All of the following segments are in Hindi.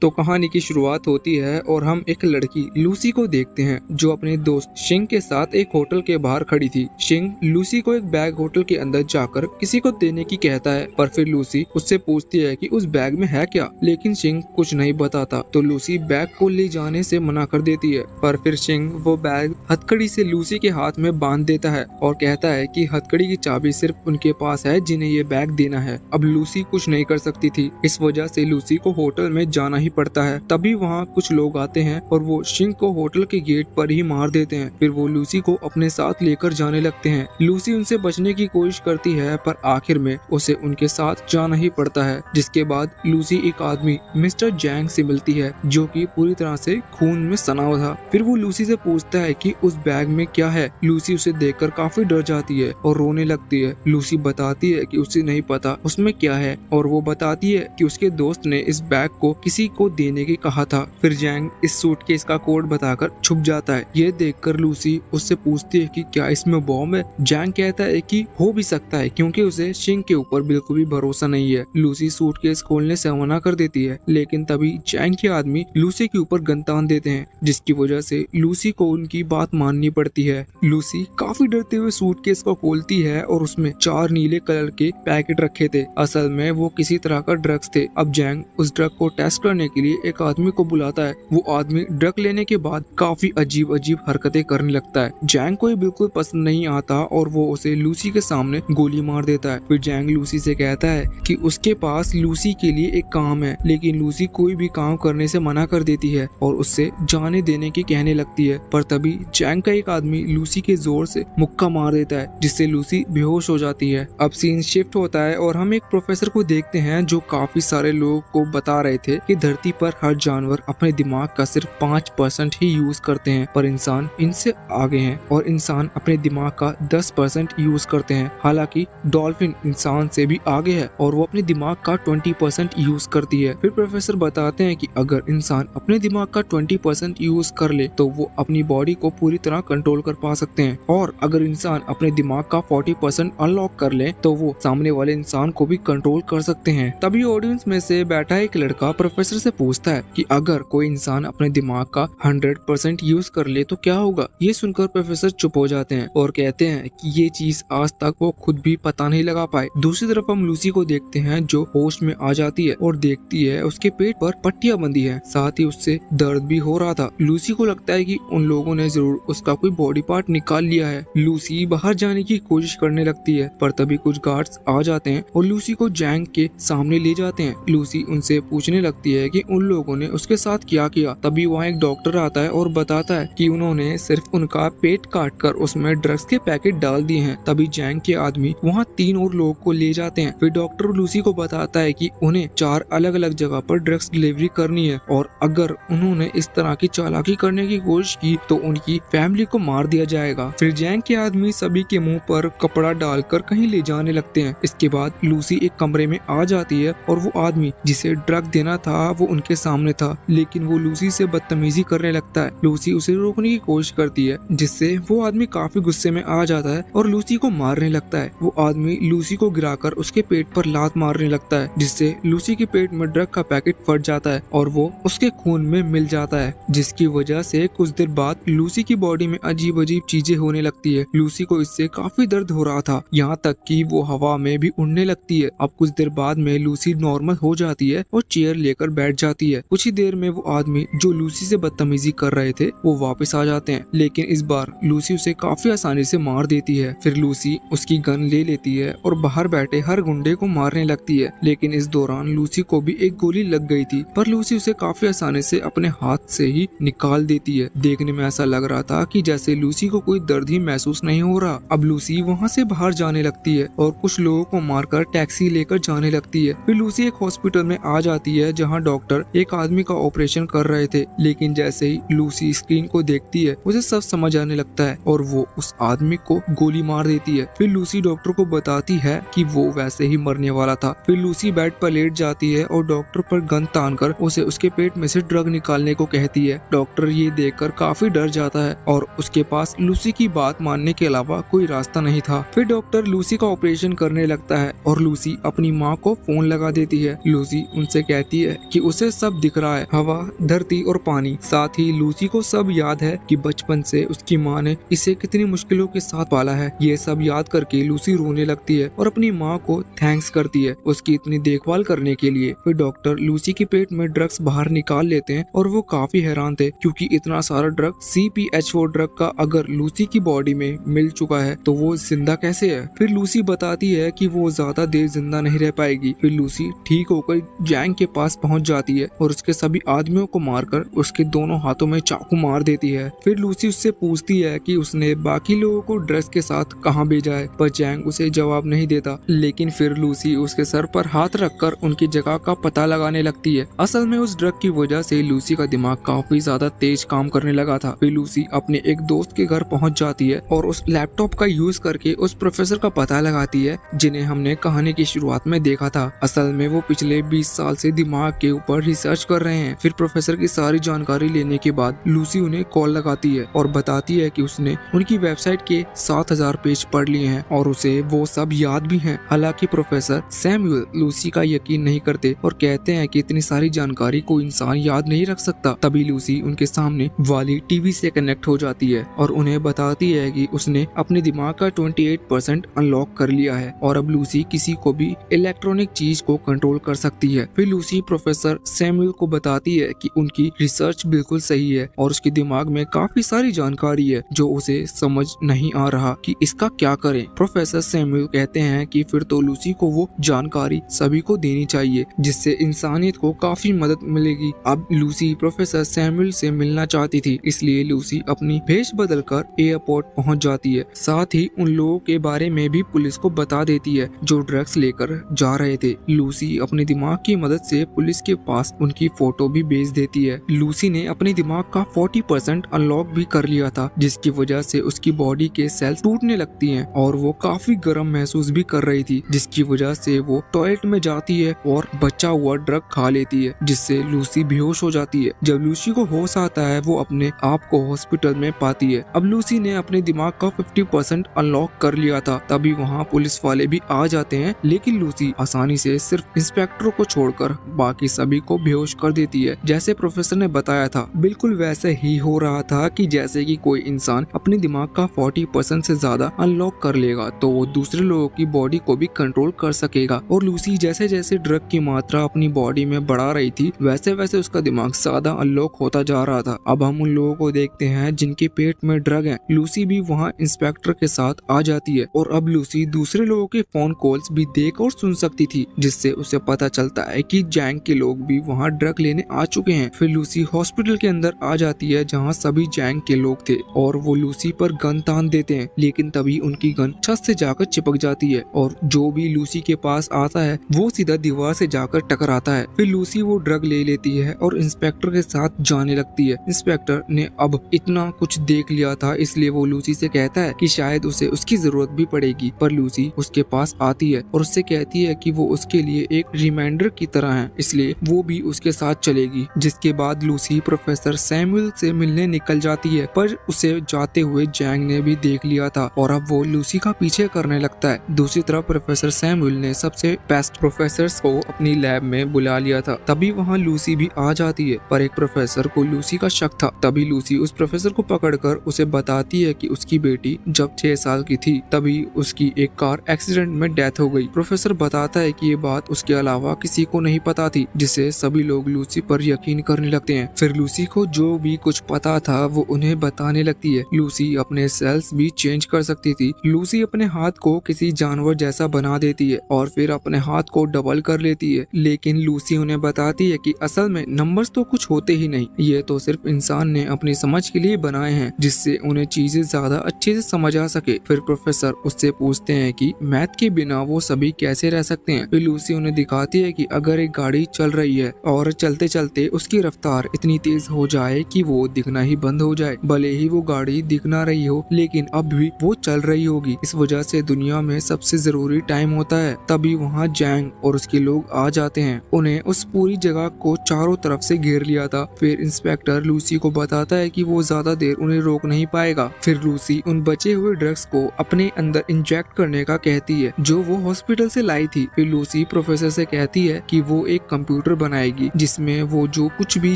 तो कहानी की शुरुआत होती है और हम एक लड़की लूसी को देखते हैं जो अपने दोस्त शिंग के साथ एक होटल के बाहर खड़ी थी। शिंग लूसी को एक बैग होटल के अंदर जाकर किसी को देने की कहता है, पर फिर लूसी उससे पूछती है कि उस बैग में है क्या, लेकिन शिंग कुछ नहीं बताता तो लूसी बैग को ले जाने से मना कर देती है। पर फिर शिंग वो बैग हथकड़ी से लूसी के हाथ में बांध देता है और कहता है कि हथकड़ी की चाबी सिर्फ उनके पास है जिन्हें ये बैग देना है। अब लूसी कुछ नहीं कर सकती थी, इस वजह से लूसी को होटल में जाना ही पड़ता है। तभी वहाँ कुछ लोग आते हैं और वो शिंग को होटल के गेट पर ही मार देते हैं। फिर वो लूसी को अपने साथ लेकर जाने लगते हैं। लूसी उनसे बचने की कोशिश करती है पर आखिर में उसे उनके साथ जाना ही पड़ता है। जिसके बाद लूसी एक आदमी मिस्टर जैंग से मिलती है जो कि पूरी तरह से खून में सना हुआ था। फिर वो लूसी से पूछता है कि उस बैग में क्या है। लूसी उसे देखकर काफी डर जाती है और रोने लगती है। लूसी बताती है कि उसे नहीं पता उसमें क्या है और वो बताती है कि उसके दोस्त ने इस बैग को किसी को देने की कहा था। फिर जैंग इस सूटकेस का कोड बताकर छुप जाता है। ये देखकर लूसी उससे पूछती है कि क्या इसमें बॉम्ब है। जैंग कहता है कि हो भी सकता है क्योंकि उसे शिंग के ऊपर बिल्कुल भी भरोसा नहीं है। लूसी सूटकेस खोलने से मना कर देती है, लेकिन तभी जैंग के आदमी लूसी के ऊपर गन तान देते हैं जिसकी वजह से लूसी को उनकी बात माननी पड़ती है। लूसी काफी डरते हुए सूटकेस को खोलती है और उसमें 4 नीले कलर के पैकेट रखे थे। असल में वो किसी तरह का ड्रग्स थे। अब जैंग उस ड्रग को टेस्ट करने के लिए एक आदमी को बुलाता है। वो आदमी ड्रग लेने के बाद काफी अजीब अजीब हरकतें करने लगता है। जैंग को ये बिल्कुल पसंद नहीं आता और वो उसे लूसी के सामने गोली मार देता है। फिर जैंग लूसी से कहता है कि उसके पास लूसी के लिए एक काम है, लेकिन लूसी कोई भी काम करने से मना कर देती है और उससे जाने देने की कहने लगती है। पर तभी जैंग का एक आदमी लूसी के जोर से मुक्का मार देता है जिससे लूसी बेहोश हो जाती है। अब सीन शिफ्ट होता है और हम एक प्रोफेसर को देखते हैं जो काफी सारे लोगों को बता रहे थे कि धरती पर हर जानवर अपने दिमाग का सिर्फ 5% ही यूज करते हैं, पर इंसान इनसे आगे हैं और इंसान अपने दिमाग का 10% यूज करते हैं। हालांकि डॉल्फिन इंसान से भी आगे है और वो अपने दिमाग का 20% यूज करती है। फिर प्रोफेसर बताते हैं कि अगर इंसान अपने दिमाग का 20% यूज कर ले तो वो अपनी बॉडी को पूरी तरह कंट्रोल कर पा सकते हैं, और अगर इंसान अपने दिमाग का 40% अनलॉक कर ले तो वो सामने वाले इंसान को भी कंट्रोल कर सकते हैं। तभी ऑडियंस में से बैठा एक लड़का प्रोफेसर से पूछता है कि अगर कोई इंसान अपने दिमाग का 100% यूज कर ले तो क्या होगा। ये सुनकर प्रोफेसर चुप हो जाते हैं और कहते हैं कि ये चीज आज तक वो खुद भी पता नहीं लगा पाए। दूसरी तरफ हम लूसी को देखते हैं जो होश में आ जाती है और देखती है उसके पेट पर पट्टियां बंधी है, साथ ही उससे दर्द भी हो रहा था। लूसी को लगता है कि उन लोगों ने जरूर उसका कोई बॉडी पार्ट निकाल लिया है। लूसी बाहर जाने की कोशिश करने लगती है, पर तभी कुछ गार्ड्स आ जाते हैं और लूसी को जैंग के सामने ले जाते हैं। लूसी उनसे पूछने लगती है कि उन लोगों ने उसके साथ क्या किया। तभी वहाँ एक डॉक्टर आता है और बताता है कि उन्होंने सिर्फ उनका पेट काट कर उसमें ड्रग्स के पैकेट डाल दिए हैं। तभी जैंग के आदमी वहाँ 3 और लोगों को ले जाते हैं। फिर डॉक्टर लूसी को बताता है कि उन्हें 4 अलग अलग जगह पर ड्रग्स डिलीवरी करनी है और अगर उन्होंने इस तरह की चालाकी करने की कोशिश की तो उनकी फैमिली को मार दिया जाएगा। फिर जैंग के आदमी सभी के मुंह पर कपड़ा डालकर कहीं ले जाने लगते हैं। इसके बाद लूसी एक कमरे में आ जाती है और वो आदमी जिसे ड्रग देना था वो उनके सामने था, लेकिन वो लूसी से बदतमीजी करने लगता है। लूसी उसे रोकने की कोशिश करती है जिससे वो आदमी काफी गुस्से में आ जाता है और लूसी को मारने लगता है। वो आदमी लूसी को गिराकर उसके पेट पर लात मारने लगता है जिससे लूसी के पेट में ड्रग का पैकेट फट जाता है और वो उसके खून में मिल जाता है, जिसकी वजह से कुछ देर बाद लूसी की बॉडी में अजीब अजीब चीजें होने लगती है। लूसी को इससे काफी दर्द हो रहा था, यहाँ तक कि वो हवा में भी उड़ने लगती है। अब कुछ देर बाद में लूसी नॉर्मल हो जाती है और चेयर लेकर बैठ जाती है। कुछ ही देर में वो आदमी जो लूसी से बदतमीजी कर रहे थे वो वापस आ जाते हैं, लेकिन इस बार लूसी उसे काफी आसानी से मार देती है। फिर लूसी उसकी गन ले लेती है और बाहर बैठे हर गुंडे को मारने लगती है, लेकिन इस दौरान लूसी को भी एक गोली लग गई थी, पर लूसी उसे काफी आसानी से अपने हाथ से ही निकाल देती है। देखने में ऐसा लग रहा था कि जैसे लूसी को कोई दर्द ही महसूस नहीं हो रहा। अब लूसी वहाँ से बाहर जाने लगती है और कुछ लोगों को मारकर टैक्सी लेकर जाने लगती है। फिर लूसी एक हॉस्पिटल में आ जाती है जहाँ डॉक्टर एक आदमी का ऑपरेशन कर रहे थे, लेकिन जैसे ही लूसी स्क्रीन को देखती है उसे सब समझ आने लगता है और वो उस आदमी को गोली मार देती है। फिर लूसी डॉक्टर को बताती है कि वो वैसे ही मरने वाला था। फिर लूसी बेड पर लेट जाती है और डॉक्टर पर गन तानकर उसे उसके पेट में से ड्रग निकालने को कहती है। डॉक्टर ये देखकर काफी डर जाता है और उसके पास लूसी की बात मानने के अलावा कोई रास्ता नहीं था। फिर डॉक्टर लूसी का ऑपरेशन करने लगता है और लूसी अपनी माँ को फोन लगा देती है। लूसी उनसे कहती है कि उसे सब दिख रहा है, हवा, धरती और पानी। साथ ही लूसी को सब याद है कि बचपन से उसकी माँ ने इसे कितनी मुश्किलों के साथ पाला है। ये सब याद करके लूसी रोने लगती है और अपनी माँ को थैंक्स करती है उसकी इतनी देखभाल करने के लिए। फिर डॉक्टर लूसी के पेट में ड्रग्स बाहर निकाल लेते हैं और वो काफी हैरान थे क्योंकि इतना सारा ड्रग CPHO ड्रग का अगर लूसी की बॉडी में मिल चुका है तो वो जिंदा कैसे है। फिर लूसी बताती है कि वो ज्यादा देर जिंदा नहीं रह पाएगी। फिर लूसी ठीक होकर जैंग के पास पहुंच जाती है और उसके सभी आदमियों को मारकर उसके दोनों हाथों में चाकू मार देती है। फिर लूसी उससे पूछती है कि उसने बाकी लोगों को ड्रग्स के साथ कहां भेजा है, पर जैंग उसे जवाब नहीं देता। लेकिन फिर लूसी उसके सर पर हाथ रखकर उनकी जगह का पता लगाने लगती है। असल में उस ड्रग की वजह से लूसी का दिमाग काफी ज्यादा तेज काम करने लगा था। फिर लूसी अपने एक दोस्त के घर पहुंच जाती है और उस लैपटॉप का यूज करके उस प्रोफेसर का पता लगाती है जिन्हें हमने कहानी की शुरुआत में देखा था। असल में वो पिछले 20 साल से दिमाग के ऊपर रिसर्च कर रहे हैं। फिर प्रोफेसर की सारी जानकारी लेने के बाद लूसी उन्हें कॉल लगाती है और बताती है कि उसने उनकी वेबसाइट के 7000 पेज पढ़ लिए हैं और उसे वो सब याद भी हैं। हालांकि प्रोफेसर सैमुअल लूसी का यकीन नहीं करते और कहते हैं कि इतनी सारी जानकारी कोई इंसान याद नहीं रख सकता। तभी लूसी उनके सामने वाली टीवी से कनेक्ट हो जाती है और उन्हें बताती है कि उसने अपने दिमाग का 28% अनलॉक कर लिया है और अब लूसी किसी को भी इलेक्ट्रॉनिक चीज को कंट्रोल कर सकती है। फिर लूसी प्रोफेसर सैमुअल को बताती है कि उनकी रिसर्च बिल्कुल सही है और उसके दिमाग में काफी सारी जानकारी है जो उसे समझ नहीं आ रहा कि इसका क्या करें। प्रोफेसर सैमुअल कहते हैं कि फिर तो लूसी को वो जानकारी सभी को देनी चाहिए जिससे इंसानियत को काफी मदद मिलेगी। अब लूसी प्रोफेसर सैमुअल से मिलना चाहती थी, इसलिए लूसी अपनी भेष बदलकर एयरपोर्ट पहुंच जाती है। साथ ही उन लोगों के बारे में भी पुलिस को बता देती है जो ड्रग्स लेकर जा रहे थे। लूसी अपने दिमाग की मदद से पुलिस के पास उनकी फोटो भी भेज देती है। लूसी ने अपने दिमाग का 40% अनलॉक भी कर लिया था जिसकी वजह से उसकी बॉडी के सेल्स टूटने लगती हैं और वो काफी गर्म महसूस भी कर रही थी जिसकी वजह से वो टॉयलेट में जाती है और बचा हुआ ड्रग खा लेती है जिससे लूसी बेहोश हो जाती है। जब लूसी को होश आता है वो अपने आप को हॉस्पिटल में पाती है। अब लूसी ने अपने दिमाग का 50% अनलॉक कर लिया था। तभी वहाँ पुलिस वाले भी आ जाते हैं लेकिन लूसी आसानी से सिर्फ इंस्पेक्टर को छोड़कर बाकी सभी को बेहोश कर देती है। जैसे प्रोफेसर ने बताया था बिल्कुल वैसे ही हो रहा था कि जैसे कि कोई इंसान अपने दिमाग का 40% से ज्यादा अनलॉक कर लेगा तो वो दूसरे लोगों की बॉडी को भी कंट्रोल कर सकेगा। और लूसी जैसे जैसे ड्रग की मात्रा अपनी बॉडी में बढ़ा रही थी वैसे वैसे उसका दिमाग ज्यादा अनलॉक होता जा रहा था। अब हम उन लोगों को देखते हैं जिनके पेट में ड्रग है। लूसी भी वहाँ इंस्पेक्टर के साथ आ जाती है और अब लूसी दूसरे लोगों के फोन कॉल्स भी देख और सुन सकती थी जिससे उसे पता चलता है कि जैंग के लोग भी वहाँ ड्रग लेने आ चुके हैं। फिर लूसी हॉस्पिटल के अंदर आ जाती है जहाँ सभी जैंग के लोग थे और वो लूसी पर गन तान देते हैं लेकिन तभी उनकी गन छत से जाकर चिपक जाती है और जो भी लूसी के पास आता है वो सीधा दीवार से जाकर टकराता है। फिर लूसी वो ड्रग ले लेती है और इंस्पेक्टर के साथ जाने लगती है। इंस्पेक्टर ने अब इतना कुछ देख लिया था इसलिए वो लूसी से कहता है कि शायद उसे उसकी जरूरत भी पड़ेगी, पर लूसी उसके पास आती है और उससे कहती है कि वो उसके लिए एक रिमाइंडर की तरह है इसलिए वो भी उसके साथ चलेगी। जिसके बाद लूसी प्रोफेसर सैमुअल से मिलने निकल जाती है पर उसे जाते हुए जैंग ने भी देख लिया था और अब वो लूसी का पीछे करने लगता है। दूसरी तरफ प्रोफेसर सैमुअल ने सबसे बेस्ट प्रोफेसर्स को अपनी लैब में बुला लिया था। तभी वहाँ लूसी भी आ जाती है पर एक प्रोफेसर को लूसी का शक था। तभी लूसी उस प्रोफेसर को पकड़कर उसे बताती है कि उसकी बेटी जब 6 साल की थी तभी उसकी एक कार एक्सीडेंट में डेथ हो गई। प्रोफेसर बताता है कि ये बात उसके अलावा किसी को नहीं पता थी जिससे सभी लोग लूसी पर यकीन करने लगते हैं। फिर लूसी को जो भी कुछ पता था वो उन्हें बताने लगती है। लूसी अपने सेल्स भी चेंज कर सकती थी। लूसी अपने हाथ को किसी जानवर जैसा बना देती है और फिर अपने हाथ को डबल कर लेती है लेकिन लूसी उन्हें बताती है कि असल में नंबर्स तो कुछ होते ही नहीं, ये तो सिर्फ इंसान ने अपनी समझ के लिए बनाए हैं जिससे उन्हें चीजें ज्यादा अच्छे से समझ आ सके। फिर प्रोफेसर उससे पूछते हैं कि मैथ के बिना वो सभी कैसे रह सकते हैं। फिर लूसी उन्हें दिखाती है कि अगर एक गाड़ी चल रही है और चलते चलते उसकी रफ्तार इतनी तेज हो जाए कि वो दिखना ही बंद हो जाए, भले ही वो गाड़ी दिख ना रही हो लेकिन अब भी वो चल रही होगी। इस वजह से दुनिया में सबसे जरूरी टाइम होता है। तभी वहाँ जैंग और उसके लोग आ जाते हैं। उन्हें उस पूरी जगह को चारों तरफ से घेर लिया था। फिर इंस्पेक्टर लूसी को बताता है कि वो ज्यादा देर उन्हें रोक नहीं पाएगा। फिर लूसी उन बचे हुए ड्रग्स को अपने अंदर इंजेक्ट करने का कहती है जो वो हॉस्पिटल से लाई थी। फिर लूसी प्रोफेसर से कहती है कि वो एक कंप्यूटर कंप्यूटर बनाएगी जिसमें वो जो कुछ भी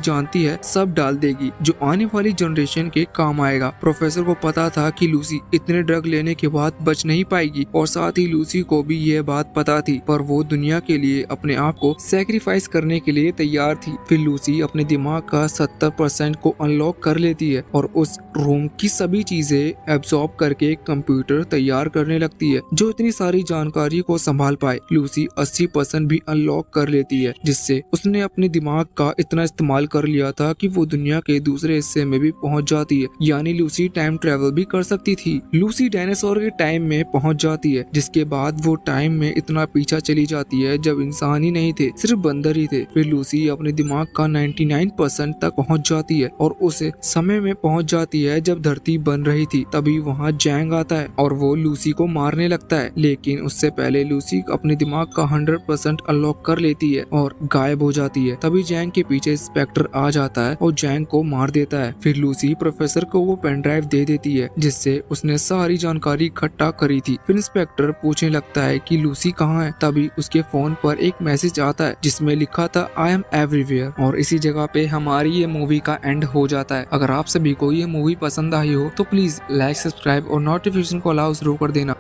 जानती है सब डाल देगी जो आने वाली जनरेशन के काम आएगा। प्रोफेसर को पता था कि लूसी इतने ड्रग लेने के बाद बच नहीं पाएगी और साथ ही लूसी को भी यह बात पता थी, पर वो दुनिया के लिए अपने आप को सैक्रिफाइस करने के लिए तैयार थी। फिर लूसी अपने दिमाग का 70% को अनलॉक कर लेती है और उस रूम की सभी चीजें एब्सॉर्ब करके एक कंप्यूटर तैयार करने लगती है जो इतनी सारी जानकारी को संभाल पाए। लूसी 80% भी अनलॉक कर लेती है जिससे उसने अपने दिमाग का इतना इस्तेमाल कर लिया था कि वो दुनिया के दूसरे हिस्से में भी पहुंच जाती है, यानी लूसी टाइम ट्रेवल भी कर सकती थी। लूसी डायनासोर के टाइम में पहुंच जाती है जिसके बाद वो टाइम में इतना पीछा चली जाती है जब इंसान ही नहीं थे, सिर्फ बंदर ही थे। फिर लूसी अपने दिमाग का 99% तक पहुंच जाती है और उस समय में पहुंच जाती है जब धरती बन रही थी। तभी वहाँ जैंग आता है और वो लूसी को मारने लगता है, लेकिन उससे पहले लूसी अपने दिमाग का 100% अनलॉक कर लेती है और गायब हो जाती है। तभी जैंग के पीछे स्पेक्टर आ जाता है और जैंग को मार देता है। फिर लूसी प्रोफेसर को वो पेन ड्राइव दे देती है जिससे उसने सारी जानकारी इकट्ठा करी थी। फिर इंस्पेक्टर पूछने लगता है कि लूसी कहाँ है। तभी उसके फोन पर एक मैसेज आता है जिसमें लिखा था आई एम एवरीवेयर। और इसी जगह पे हमारी ये मूवी का एंड हो जाता है। अगर आप सभी को ये मूवी पसंद आई हो तो प्लीज लाइक, सब्सक्राइब और नोटिफिकेशन को अलाउ जरूर कर देना।